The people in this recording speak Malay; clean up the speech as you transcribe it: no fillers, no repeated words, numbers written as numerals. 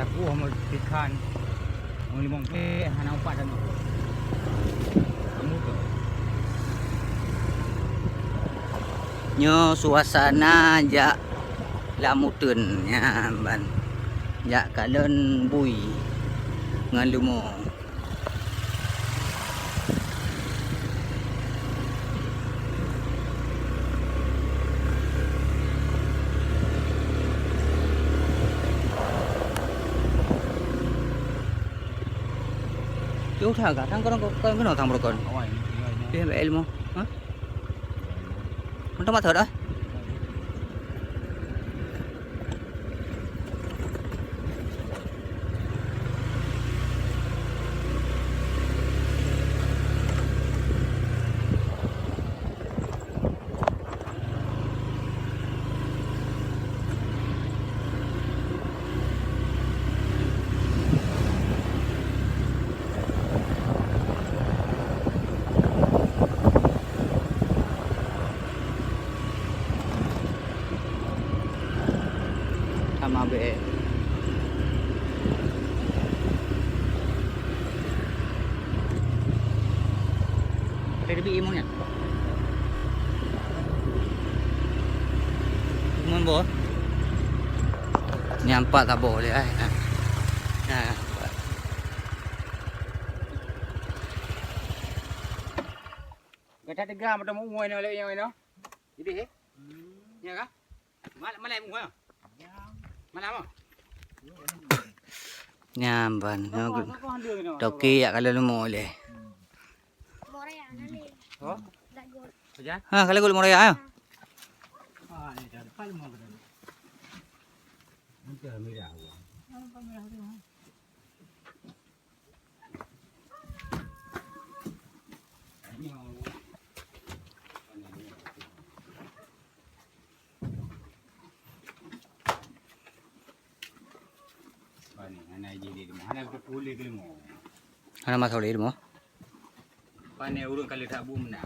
aku mau ikan. Mau limong ke hana upat dan kamu tu. Nyo suasana ja lamutun ya ban. Ja kalen bui ngan lumo. Chú thà cả thằng con cái nào thằng một con. Awak ini. Dia ambil ilmu. Ha? Untuk mata dah. Sama be. Ada lebih imun ya? Imun bo. Nyampak tak boleh Nah. Kata tegar macam mu ni oleh yang ini. Jadi ya kah? Malam mu ya? Malam ah. Nyamban. Toki ya kalau lumo boleh. Moraya nali. Oh, Dagol. saja. Ha kalau gul moraya ayo. Ah, ni dah depan mu kan. Nanti merah. Anak jadi demo, anak tu pulih ke demo. Ana masuk lagi mo. Panen urang kali tak bum nak.